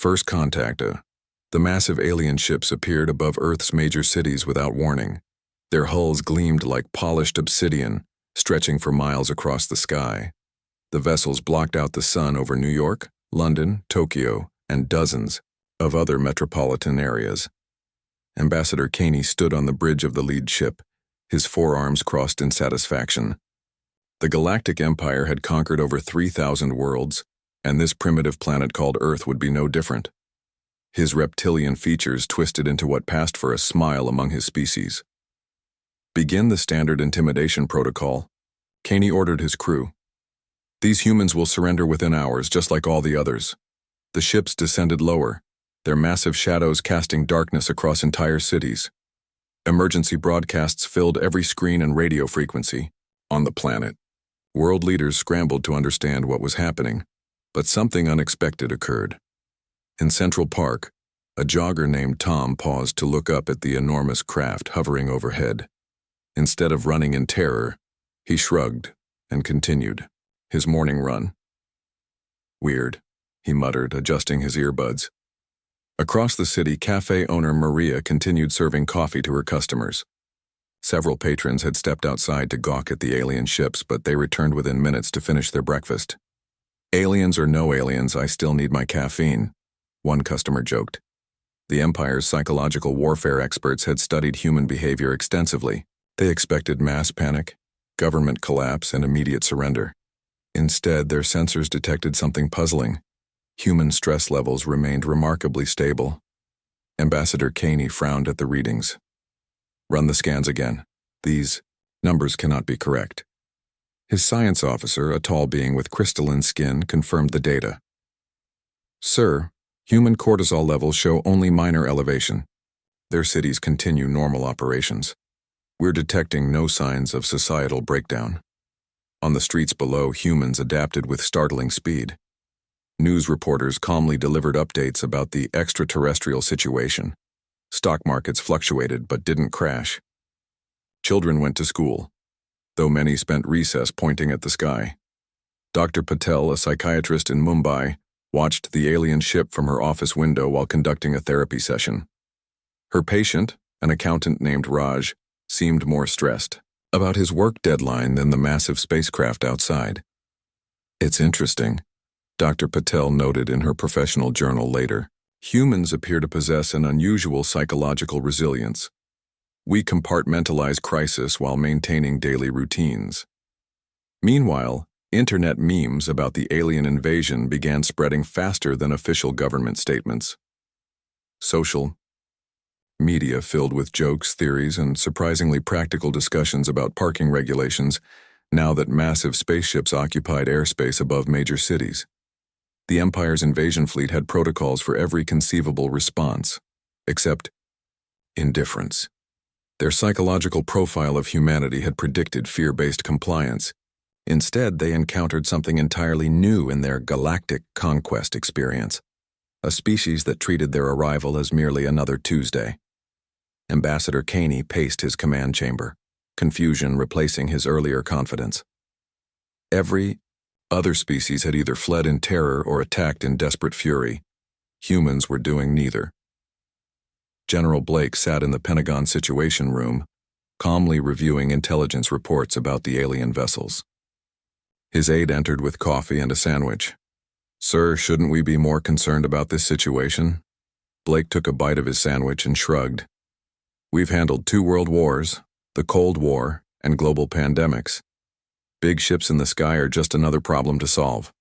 First contact. The massive alien ships appeared above Earth's major cities without warning. Their hulls gleamed like polished obsidian, stretching for miles across the sky. The vessels blocked out the sun over New York, London, Tokyo, and dozens of other metropolitan areas. Ambassador Caney stood on the bridge of the lead ship, his forearms crossed in satisfaction. The Galactic Empire had conquered over 3,000 worlds, and this primitive planet called Earth would be no different. His reptilian features twisted into what passed for a smile among his species. Begin the standard intimidation protocol, Caney ordered his crew. These humans will surrender within hours, just like all the others. The ships descended lower, their massive shadows casting darkness across entire cities. Emergency broadcasts filled every screen and radio frequency on the planet. World leaders scrambled to understand what was happening, but something unexpected occurred. In Central Park, a jogger named Tom paused to look up at the enormous craft hovering overhead. Instead of running in terror, he shrugged and continued his morning run. Weird, he muttered, adjusting his earbuds. Across the city, cafe owner Maria continued serving coffee to her customers. Several patrons had stepped outside to gawk at the alien ships, but they returned within minutes to finish their breakfast. Aliens or no aliens, I still need my caffeine, one customer joked. The Empire's psychological warfare experts had studied human behavior extensively. They expected mass panic, government collapse, and immediate surrender. Instead, their sensors detected something puzzling. Human stress levels remained remarkably stable. Ambassador Caney frowned at the readings. Run the scans again. These numbers cannot be correct. His science officer, a tall being with crystalline skin, confirmed the data. Sir, human cortisol levels show only minor elevation. Their cities continue normal operations. We're detecting no signs of societal breakdown. On the streets below, humans adapted with startling speed. News reporters calmly delivered updates about the extraterrestrial situation. Stock markets fluctuated but didn't crash. Children went to school, though many spent recess pointing at the sky. Dr. Patel, a psychiatrist in Mumbai, watched the alien ship from her office window while conducting a therapy session. Her patient, an accountant named Raj, seemed more stressed about his work deadline than the massive spacecraft outside. It's interesting, Dr. Patel noted in her professional journal later. Humans appear to possess an unusual psychological resilience. We compartmentalize crisis while maintaining daily routines. Meanwhile, internet memes about the alien invasion began spreading faster than official government statements. Social media filled with jokes, theories, and surprisingly practical discussions about parking regulations now that massive spaceships occupied airspace above major cities. The Empire's invasion fleet had protocols for every conceivable response, except indifference. Their psychological profile of humanity had predicted fear-based compliance. Instead, they encountered something entirely new in their galactic conquest experience, a species that treated their arrival as merely another Tuesday. Ambassador Caney paced his command chamber, confusion replacing his earlier confidence. Every other species had either fled in terror or attacked in desperate fury. Humans were doing neither. General Blake sat in the Pentagon Situation Room, calmly reviewing intelligence reports about the alien vessels. His aide entered with coffee and a sandwich. Sir, shouldn't we be more concerned about this situation? Blake took a bite of his sandwich and shrugged. We've handled 2 world wars, the Cold War, and global pandemics. Big ships in the sky are just another problem to solve.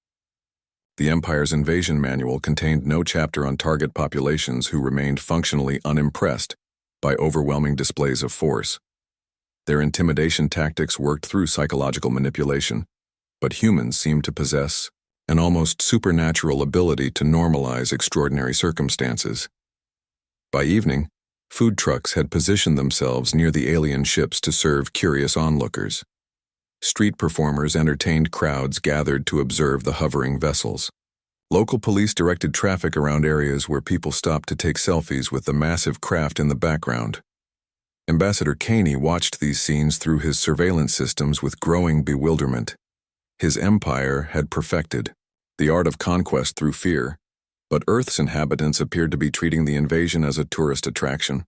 The Empire's invasion manual contained no chapter on target populations who remained functionally unimpressed by overwhelming displays of force. Their intimidation tactics worked through psychological manipulation, but humans seemed to possess an almost supernatural ability to normalize extraordinary circumstances. By evening, food trucks had positioned themselves near the alien ships to serve curious onlookers. Street performers entertained crowds gathered to observe the hovering vessels. Local police directed traffic around areas where people stopped to take selfies with the massive craft in the background. Ambassador Caney watched these scenes through his surveillance systems with growing bewilderment. His empire had perfected the art of conquest through fear, but Earth's inhabitants appeared to be treating the invasion as a tourist attraction.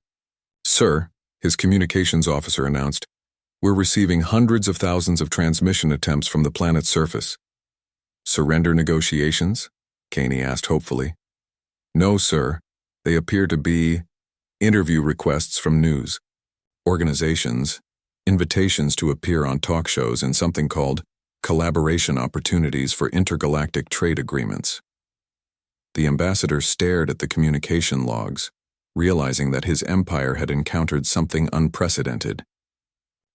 "Sir," his communications officer announced, "we're receiving hundreds of thousands of transmission attempts from the planet's surface." "Surrender negotiations?" Caney asked hopefully. "No, sir. They appear to be interview requests from news organizations, invitations to appear on talk shows, and something called collaboration opportunities for intergalactic trade agreements." The ambassador stared at the communication logs, realizing that his empire had encountered something unprecedented.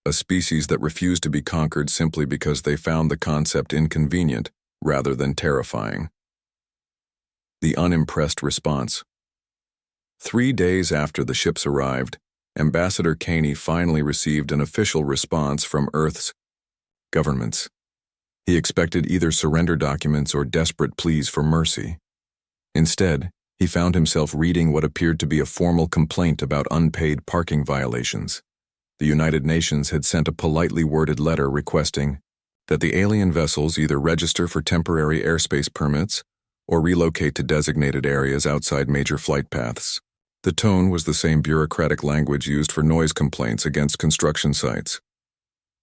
A species that refused to be conquered simply because they found the concept inconvenient rather than terrifying. The unimpressed response. 3 days after the ships arrived, Ambassador Caney finally received an official response from Earth's governments. He expected either surrender documents or desperate pleas for mercy. Instead, he found himself reading what appeared to be a formal complaint about unpaid parking violations. The United Nations had sent a politely worded letter requesting that the alien vessels either register for temporary airspace permits or relocate to designated areas outside major flight paths. The tone was the same bureaucratic language used for noise complaints against construction sites.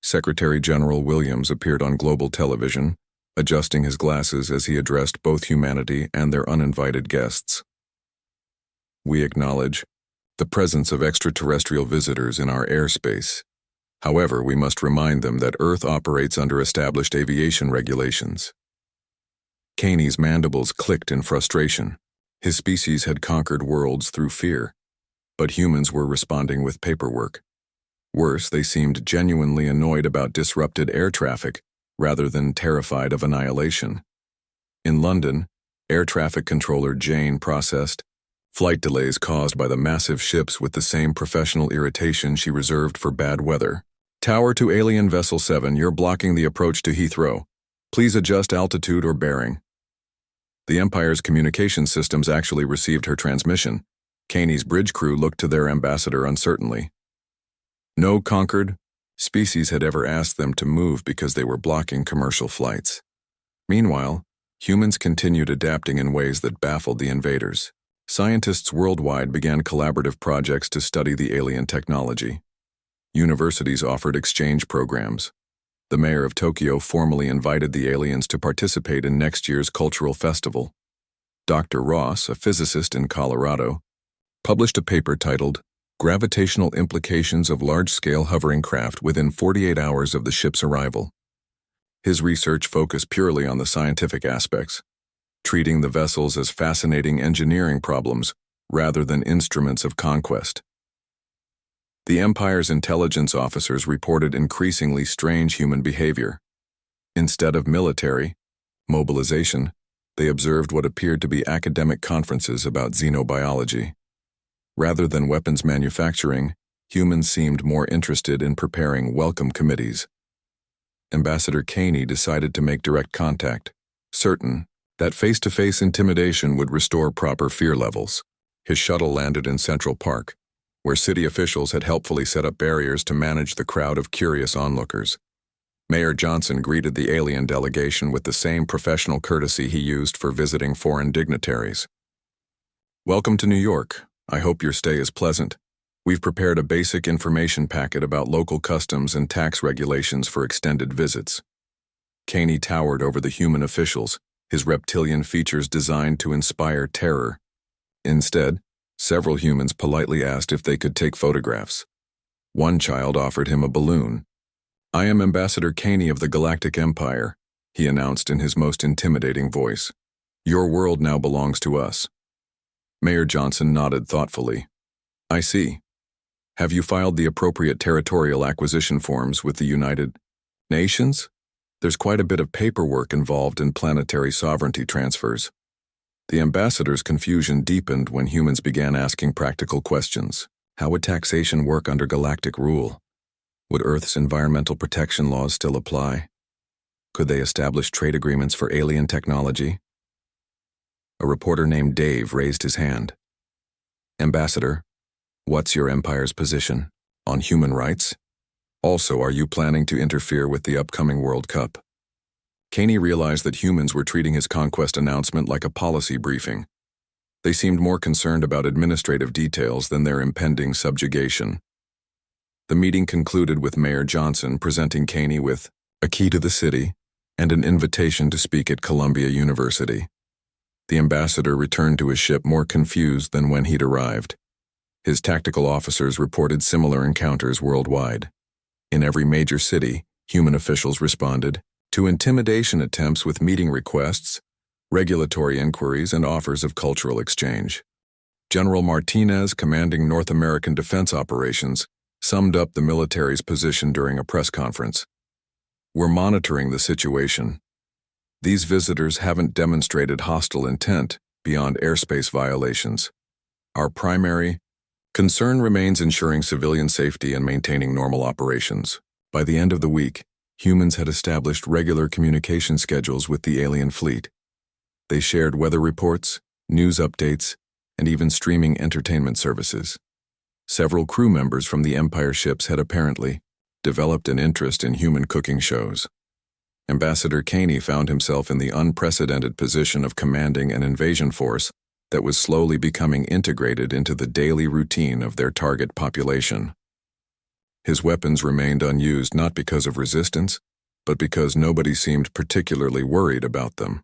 Secretary General Williams appeared on global television, adjusting his glasses as he addressed both humanity and their uninvited guests. "We acknowledge the presence of extraterrestrial visitors in our airspace. However, we must remind them that Earth operates under established aviation regulations." Caney's mandibles clicked in frustration. His species had conquered worlds through fear, but humans were responding with paperwork. Worse, they seemed genuinely annoyed about disrupted air traffic rather than terrified of annihilation. In London, air traffic controller Jane processed flight delays caused by the massive ships with the same professional irritation she reserved for bad weather. "Tower to Alien Vessel 7, you're blocking the approach to Heathrow. Please adjust altitude or bearing." The Empire's communication systems actually received her transmission. Caney's bridge crew looked to their ambassador uncertainly. No conquered species had ever asked them to move because they were blocking commercial flights. Meanwhile, humans continued adapting in ways that baffled the invaders. Scientists worldwide began collaborative projects to study the alien technology. Universities offered exchange programs. The mayor of Tokyo formally invited the aliens to participate in next year's cultural festival. Dr. Ross, a physicist in Colorado, published a paper titled "Gravitational Implications of Large-Scale Hovering Craft Within 48 Hours of the Ship's Arrival." His research focused purely on the scientific aspects, treating the vessels as fascinating engineering problems rather than instruments of conquest. The Empire's intelligence officers reported increasingly strange human behavior. Instead of military mobilization, they observed what appeared to be academic conferences about xenobiology. Rather than weapons manufacturing, humans seemed more interested in preparing welcome committees. Ambassador Caney decided to make direct contact, certain that face-to-face intimidation would restore proper fear levels. His shuttle landed in Central Park, where city officials had helpfully set up barriers to manage the crowd of curious onlookers. Mayor Johnson greeted the alien delegation with the same professional courtesy he used for visiting foreign dignitaries. "Welcome to New York. I hope your stay is pleasant. We've prepared a basic information packet about local customs and tax regulations for extended visits." Caney towered over the human officials, his reptilian features designed to inspire terror. Instead, several humans politely asked if they could take photographs. One child offered him a balloon. "I am Ambassador Caney of the Galactic Empire," he announced in his most intimidating voice. "Your world now belongs to us." Mayor Johnson nodded thoughtfully. "I see. Have you filed the appropriate territorial acquisition forms with the United Nations? There's quite a bit of paperwork involved in planetary sovereignty transfers." The ambassador's confusion deepened when humans began asking practical questions. How would taxation work under galactic rule? Would Earth's environmental protection laws still apply? Could they establish trade agreements for alien technology? A reporter named Dave raised his hand. "Ambassador, what's your empire's position on human rights? Also, are you planning to interfere with the upcoming World Cup?" Caney realized that humans were treating his conquest announcement like a policy briefing. They seemed more concerned about administrative details than their impending subjugation. The meeting concluded with Mayor Johnson presenting Caney with a key to the city and an invitation to speak at Columbia University. The ambassador returned to his ship more confused than when he'd arrived. His tactical officers reported similar encounters worldwide. In every major city, human officials responded to intimidation attempts with meeting requests, regulatory inquiries, and offers of cultural exchange. General Martinez, commanding North American defense operations, summed up the military's position during a press conference. "We're monitoring the situation. These visitors haven't demonstrated hostile intent beyond airspace violations. Our primary concern remains ensuring civilian safety and maintaining normal operations." By the end of the week, humans had established regular communication schedules with the alien fleet. They shared weather reports, news updates, and even streaming entertainment services. Several crew members from the Empire ships had apparently developed an interest in human cooking shows. Ambassador Caney found himself in the unprecedented position of commanding an invasion force that was slowly becoming integrated into the daily routine of their target population. His weapons remained unused not because of resistance, but because nobody seemed particularly worried about them.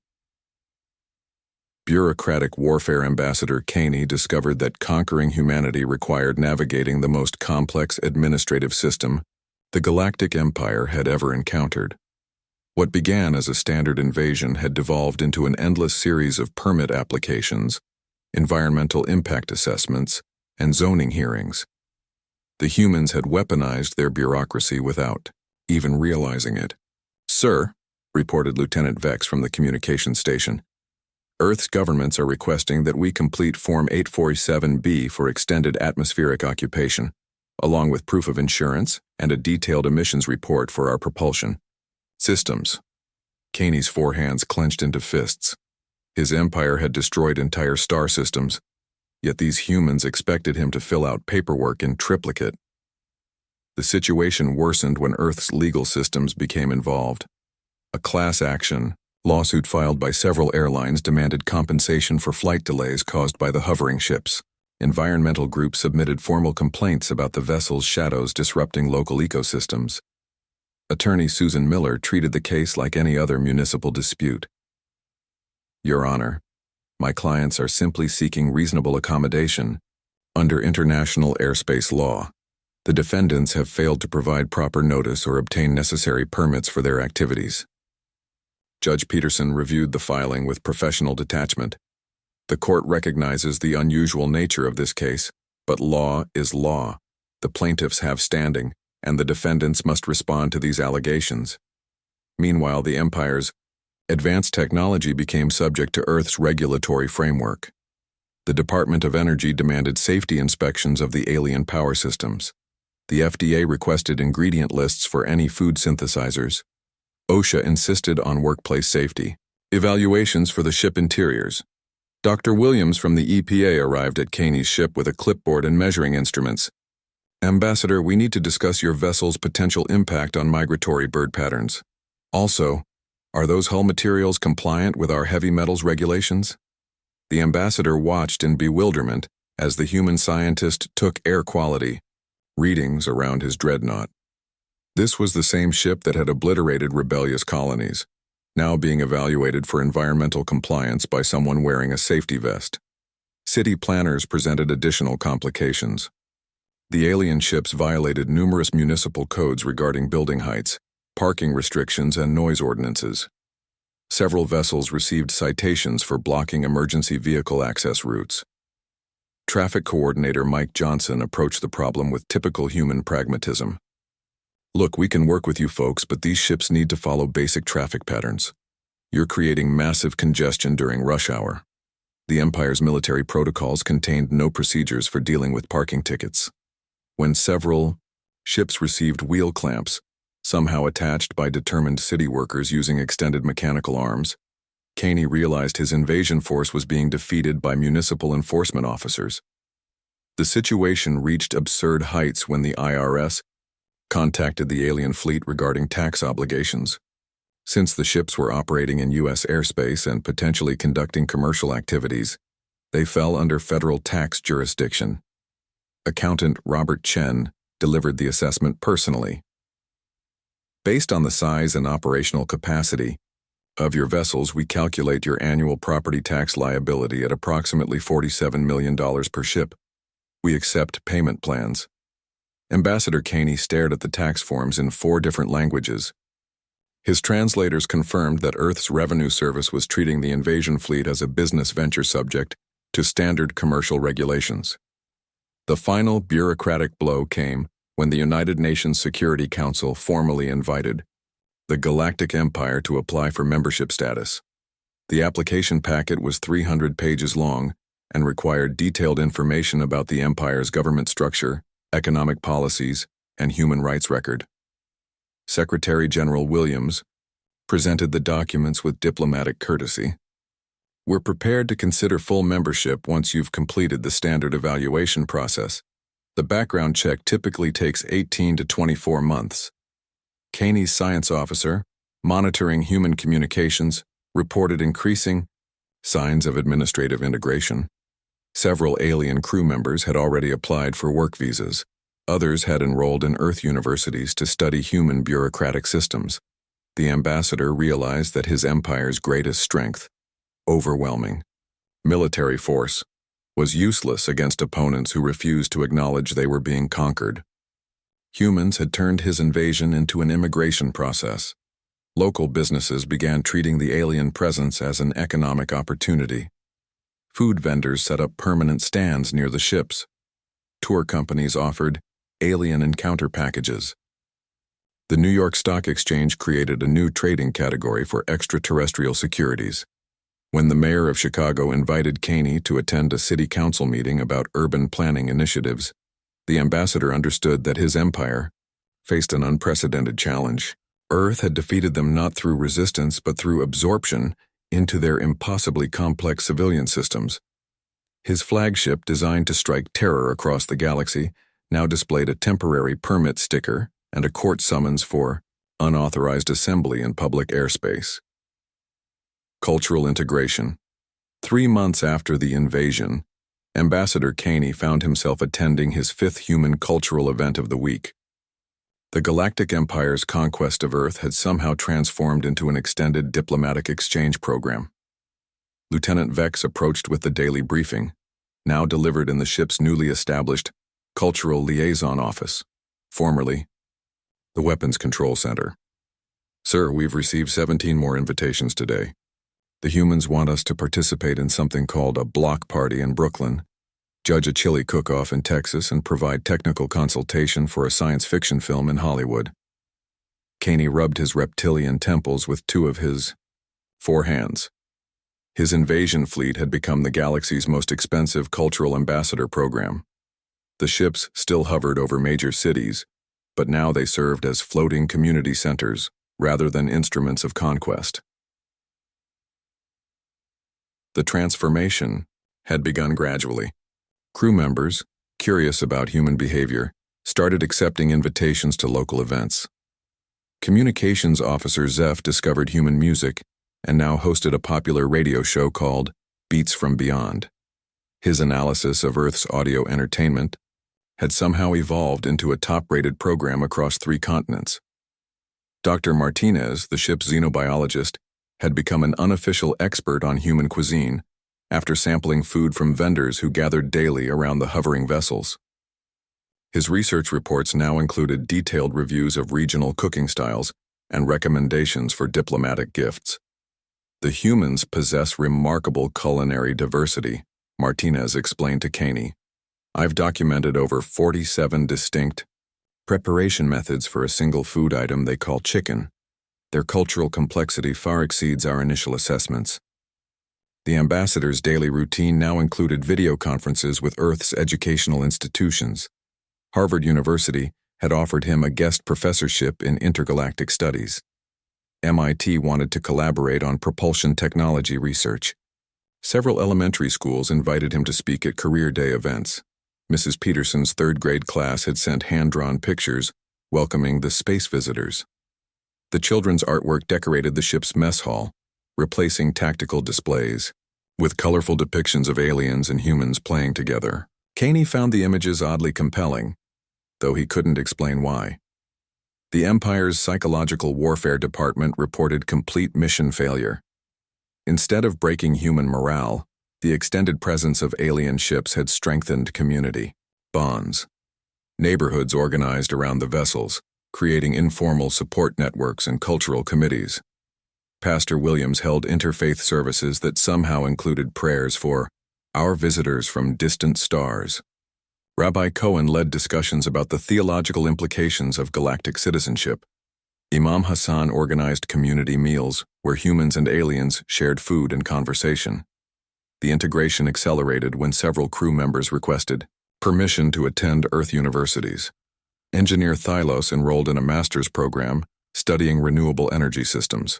Bureaucratic warfare Ambassador Caney discovered that conquering humanity required navigating the most complex administrative system the Galactic Empire had ever encountered. What began as a standard invasion had devolved into an endless series of permit applications, environmental impact assessments, and zoning hearings. The humans had weaponized their bureaucracy without even realizing it. "Sir," reported Lieutenant Vex from the communications station, "Earth's governments are requesting that we complete Form 847B for extended atmospheric occupation, along with proof of insurance and a detailed emissions report for our propulsion systems." Caney's four hands clenched into fists. His empire had destroyed entire star systems, yet these humans expected him to fill out paperwork in triplicate. The situation worsened when Earth's legal systems became involved. A class action lawsuit filed by several airlines demanded compensation for flight delays caused by the hovering ships. Environmental groups submitted formal complaints about the vessel's shadows disrupting local ecosystems. Attorney Susan Miller treated the case like any other municipal dispute. "Your Honor, my clients are simply seeking reasonable accommodation. Under international airspace law, the defendants have failed to provide proper notice or obtain necessary permits for their activities." Judge Peterson reviewed the filing with professional detachment. "The court recognizes the unusual nature of this case, but law is law. The plaintiffs have standing, and the defendants must respond to these allegations." Meanwhile, the Empire's advanced technology became subject to Earth's regulatory framework. The Department of Energy demanded safety inspections of the alien power systems. The FDA requested ingredient lists for any food synthesizers. OSHA insisted on workplace safety evaluations for the ship interiors. Dr. Williams from the EPA arrived at Caney's ship with a clipboard and measuring instruments. "Ambassador, we need to discuss your vessel's potential impact on migratory bird patterns. Also, are those hull materials compliant with our heavy metals regulations?" The ambassador watched in bewilderment as the human scientist took air quality readings around his dreadnought. This was the same ship that had obliterated rebellious colonies, now being evaluated for environmental compliance by someone wearing a safety vest. City planners presented additional complications. The alien ships violated numerous municipal codes regarding building heights, parking restrictions, and noise ordinances. Several vessels received citations for blocking emergency vehicle access routes. Traffic Coordinator Mike Johnson approached the problem with typical human pragmatism. "Look, we can work with you folks, but these ships need to follow basic traffic patterns. You're creating massive congestion during rush hour." The Empire's military protocols contained no procedures for dealing with parking tickets. When several ships received wheel clamps, somehow attached by determined city workers using extended mechanical arms, Caney realized his invasion force was being defeated by municipal enforcement officers. The situation reached absurd heights when the IRS contacted the alien fleet regarding tax obligations. Since the ships were operating in U.S. airspace and potentially conducting commercial activities, They fell under federal tax jurisdiction. Accountant Robert Chen delivered the assessment personally. Based on the size and operational capacity of your vessels, we calculate your annual property tax liability at approximately $47 million per ship. We accept payment plans. Ambassador Caney stared at the tax forms in 4 different languages. His translators confirmed that Earth's Revenue Service was treating the invasion fleet as a business venture subject to standard commercial regulations. The final bureaucratic blow came when the United Nations Security Council formally invited the Galactic Empire to apply for membership status. The application packet was 300 pages long and required detailed information about the Empire's government structure, economic policies, and human rights record. Secretary General Williams presented the documents with diplomatic courtesy. We're prepared to consider full membership once you've completed the standard evaluation process. The background check typically takes 18 to 24 months. Caney's science officer, monitoring human communications, reported increasing signs of administrative integration. Several alien crew members had already applied for work visas. Others had enrolled in Earth universities to study human bureaucratic systems. The ambassador realized that his empire's greatest strength, overwhelming military force, was useless against opponents who refused to acknowledge they were being conquered. Humans had turned his invasion into an immigration process. Local businesses began treating the alien presence as an economic opportunity. Food vendors set up permanent stands near the ships. Tour companies offered alien encounter packages. The New York Stock Exchange created a new trading category for extraterrestrial securities. When the mayor of Chicago invited Caney to attend a city council meeting about urban planning initiatives, the ambassador understood that his empire faced an unprecedented challenge. Earth had defeated them not through resistance but through absorption into their impossibly complex civilian systems. His flagship, designed to strike terror across the galaxy, now displayed a temporary permit sticker and a court summons for unauthorized assembly in public airspace. Cultural integration. 3 months after the invasion, Ambassador Caney found himself attending his 5th human cultural event of the week. The Galactic Empire's conquest of Earth had somehow transformed into an extended diplomatic exchange program. Lieutenant Vex approached with the daily briefing, now delivered in the ship's newly established Cultural Liaison Office, formerly the Weapons Control Center. Sir, we've received 17 more invitations today. The humans want us to participate in something called a block party in Brooklyn, judge a chili cook-off in Texas, and provide technical consultation for a science fiction film in Hollywood. Caney rubbed his reptilian temples with 2 of his 4 hands. His invasion fleet had become the galaxy's most expensive cultural ambassador program. The ships still hovered over major cities, but now they served as floating community centers rather than instruments of conquest. The transformation had begun gradually. Crew members, curious about human behavior, started accepting invitations to local events. Communications officer Zeph discovered human music and now hosted a popular radio show called Beats from Beyond. His analysis of Earth's audio entertainment had somehow evolved into a top-rated program across 3 continents. Dr. Martinez, the ship's xenobiologist, had become an unofficial expert on human cuisine after sampling food from vendors who gathered daily around the hovering vessels. His research reports now included detailed reviews of regional cooking styles and recommendations for diplomatic gifts. The humans possess remarkable culinary diversity, Martinez explained to Caney. I've documented over 47 distinct preparation methods for a single food item they call chicken. Their cultural complexity far exceeds our initial assessments. The ambassador's daily routine now included video conferences with Earth's educational institutions. Harvard University had offered him a guest professorship in intergalactic studies. MIT wanted to collaborate on propulsion technology research. Several elementary schools invited him to speak at career day events. Mrs. Peterson's 3rd grade class had sent hand-drawn pictures welcoming the space visitors. The children's artwork decorated the ship's mess hall, replacing tactical displays. with colorful depictions of aliens and humans playing together. Caney found the images oddly compelling, though he couldn't explain why. The Empire's psychological warfare department reported complete mission failure. Instead of breaking human morale, the extended presence of alien ships had strengthened community bonds. Neighborhoods organized around the vessels, creating informal support networks and cultural committees. Pastor Williams held interfaith services that somehow included prayers for our visitors from distant stars. Rabbi Cohen led discussions about the theological implications of galactic citizenship. Imam Hassan organized community meals where humans and aliens shared food and conversation. The integration accelerated when several crew members requested permission to attend Earth universities. Engineer Thylos enrolled in a master's program studying renewable energy systems.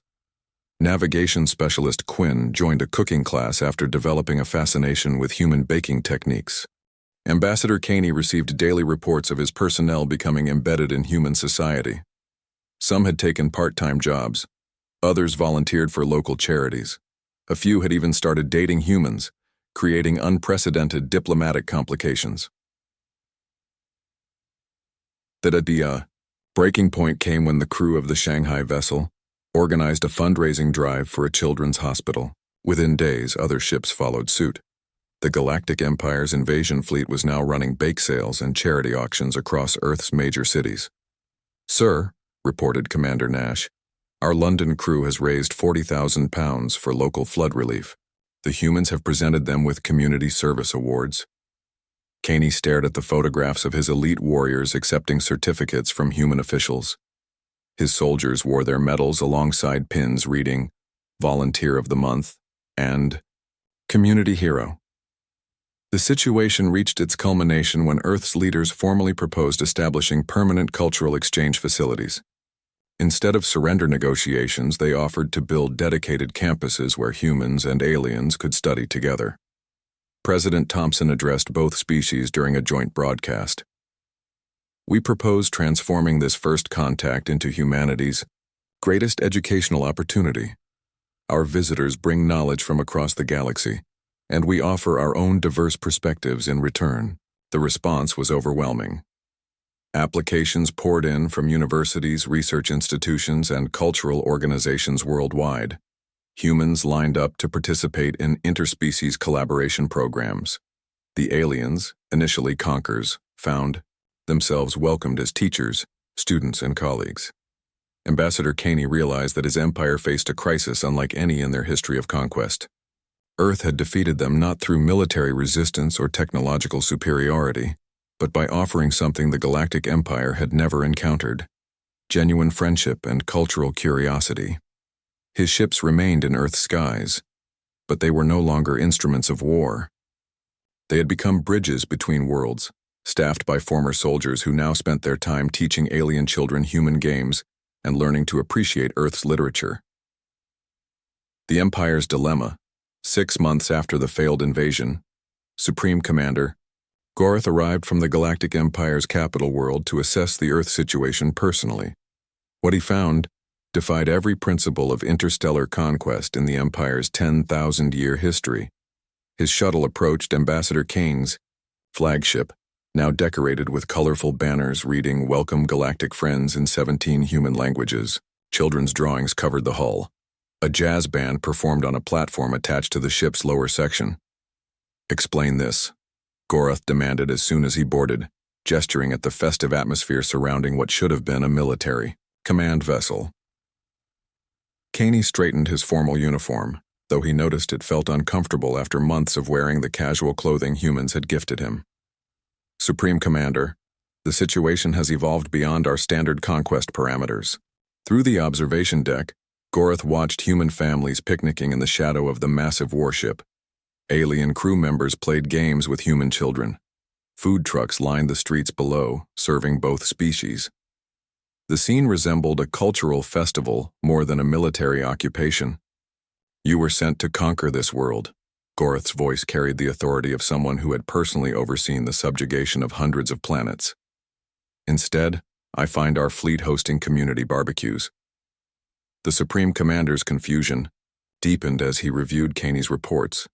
Navigation specialist Quinn joined a cooking class after developing a fascination with human baking techniques. Ambassador Caney received daily reports of his personnel becoming embedded in human society. Some had taken part-time jobs. Others volunteered for local charities. A few had even started dating humans, creating unprecedented diplomatic complications. The breaking point came when the crew of the Shanghai vessel organized a fundraising drive for a children's hospital. Within days, other ships followed suit. The Galactic Empire's invasion fleet was now running bake sales and charity auctions across Earth's major cities. "Sir," reported Commander Nash, "our London crew has raised £40,000 for local flood relief. The humans have presented them with community service awards." Caney stared at the photographs of his elite warriors accepting certificates from human officials. His soldiers wore their medals alongside pins reading Volunteer of the Month and Community Hero. The situation reached its culmination when Earth's leaders formally proposed establishing permanent cultural exchange facilities. Instead of surrender negotiations, they offered to build dedicated campuses where humans and aliens could study together. President Thompson addressed both species during a joint broadcast. "We propose transforming this first contact into humanity's greatest educational opportunity. Our visitors bring knowledge from across the galaxy, and we offer our own diverse perspectives in return." The response was overwhelming. Applications poured in from universities, research institutions, and cultural organizations worldwide. Humans lined up to participate in interspecies collaboration programs. The aliens, initially conquerors, found themselves welcomed as teachers, students, and colleagues. Ambassador Caney realized that his empire faced a crisis unlike any in their history of conquest. Earth had defeated them not through military resistance or technological superiority, but by offering something the Galactic Empire had never encountered: genuine friendship and cultural curiosity. His ships remained in Earth's skies, but they were no longer instruments of war. They had become bridges between worlds, staffed by former soldiers who now spent their time teaching alien children human games and learning to appreciate Earth's literature. The Empire's dilemma. 6 months after the failed invasion, Supreme Commander Gorath arrived from the Galactic Empire's capital world to assess the Earth situation personally. What he found defied every principle of interstellar conquest in the Empire's 10,000-year history. His shuttle approached Ambassador Kane's flagship, now decorated with colorful banners reading "Welcome Galactic Friends" in 17 human languages. Children's drawings covered the hull. A jazz band performed on a platform attached to the ship's lower section. "Explain this," Gorath demanded as soon as he boarded, gesturing at the festive atmosphere surrounding what should have been a military command vessel. Caney straightened his formal uniform, though he noticed it felt uncomfortable after months of wearing the casual clothing humans had gifted him. "Supreme Commander, the situation has evolved beyond our standard conquest parameters." Through the observation deck, Gorath watched human families picnicking in the shadow of the massive warship. Alien crew members played games with human children. Food trucks lined the streets below, serving both species. The scene resembled a cultural festival more than a military occupation. "You were sent to conquer this world." Gorath's voice carried the authority of someone who had personally overseen the subjugation of hundreds of planets. "Instead, I find our fleet hosting community barbecues." The Supreme Commander's confusion deepened as he reviewed Caney's reports.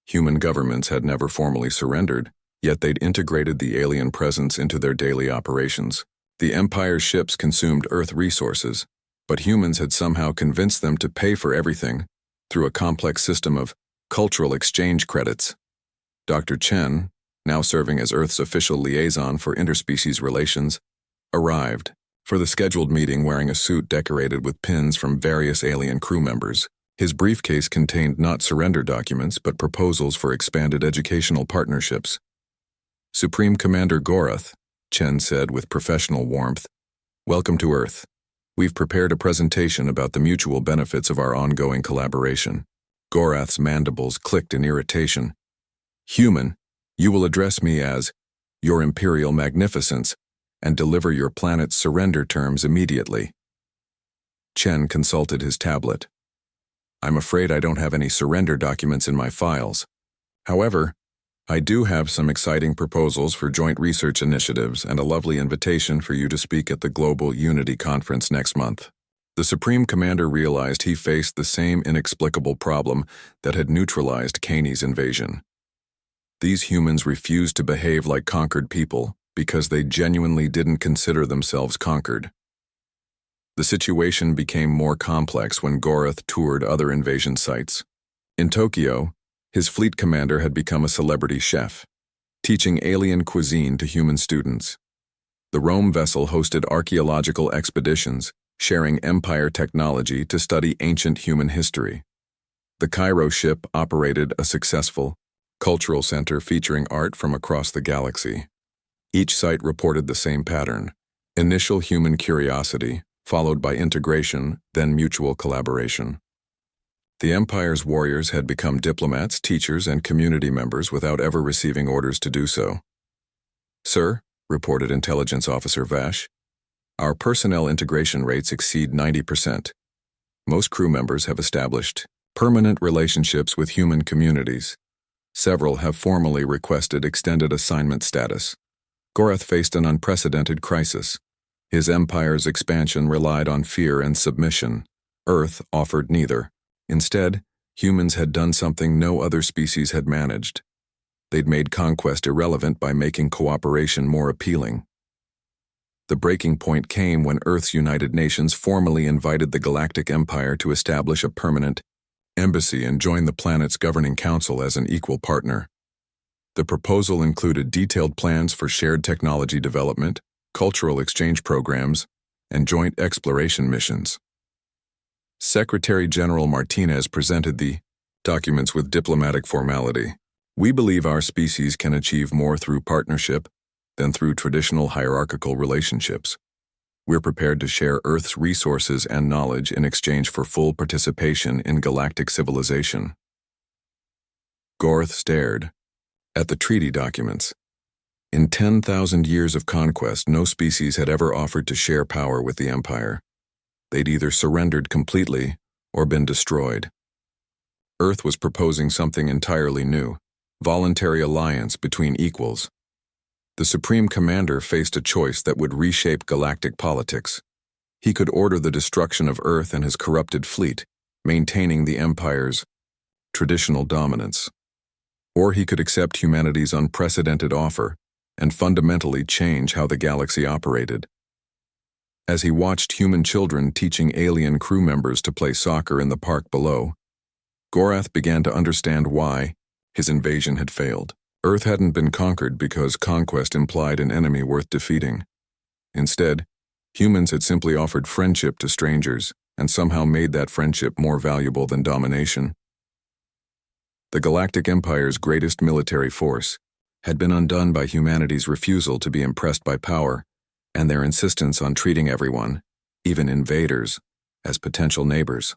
Human governments had never formally surrendered, yet they'd integrated the alien presence into their daily operations. The Empire's ships consumed Earth resources, but humans had somehow convinced them to pay for everything through a complex system of cultural exchange credits. Dr. Chen, now serving as Earth's official liaison for interspecies relations, arrived for the scheduled meeting wearing a suit decorated with pins from various alien crew members. His briefcase contained not surrender documents but proposals for expanded educational partnerships. Supreme Commander Gorath, Chen said with professional warmth, "Welcome to Earth. We've prepared a presentation about the mutual benefits of our ongoing collaboration." Gorath's mandibles clicked in irritation. "Human, you will address me as Your Imperial Magnificence and deliver your planet's surrender terms immediately." Chen consulted his tablet. "I'm afraid I don't have any surrender documents in my files. However, I do have some exciting proposals for joint research initiatives and a lovely invitation for you to speak at the Global Unity Conference next month." The Supreme Commander realized he faced the same inexplicable problem that had neutralized Kaney's invasion. These humans refused to behave like conquered people because they genuinely didn't consider themselves conquered. The situation became more complex when Gorath toured other invasion sites. In Tokyo, his fleet commander had become a celebrity chef, teaching alien cuisine to human students. The Rome vessel hosted archaeological expeditions, sharing Empire technology to study ancient human history. The Cairo ship operated a successful cultural center featuring art from across the galaxy. Each site reported the same pattern: initial human curiosity, followed by integration, then mutual collaboration. The Empire's warriors had become diplomats, teachers, and community members without ever receiving orders to do so. "Sir," reported Intelligence Officer Vash, "our personnel integration rates exceed 90%. Most crew members have established permanent relationships with human communities. Several have formally requested extended assignment status." Gorath faced an unprecedented crisis. His empire's expansion relied on fear and submission. Earth offered neither. Instead, humans had done something no other species had managed. They'd made conquest irrelevant by making cooperation more appealing. The breaking point came when Earth's United Nations formally invited the Galactic Empire to establish a permanent embassy and join the planet's governing council as an equal partner. The proposal included detailed plans for shared technology development, cultural exchange programs, and joint exploration missions. Secretary General Martinez presented the documents with diplomatic formality. "We believe our species can achieve more through partnership than through traditional hierarchical relationships. We're prepared to share Earth's resources and knowledge in exchange for full participation in galactic civilization." Gorath stared at the treaty documents. In 10,000 years of conquest, no species had ever offered to share power with the Empire. They'd either surrendered completely or been destroyed. Earth was proposing something entirely new: voluntary alliance between equals. The Supreme Commander faced a choice that would reshape galactic politics. He could order the destruction of Earth and his corrupted fleet, maintaining the Empire's traditional dominance. Or he could accept humanity's unprecedented offer and fundamentally change how the galaxy operated. As he watched human children teaching alien crew members to play soccer in the park below, Gorath began to understand why his invasion had failed. Earth hadn't been conquered because conquest implied an enemy worth defeating. Instead, humans had simply offered friendship to strangers and somehow made that friendship more valuable than domination. The Galactic Empire's greatest military force had been undone by humanity's refusal to be impressed by power and their insistence on treating everyone, even invaders, as potential neighbors.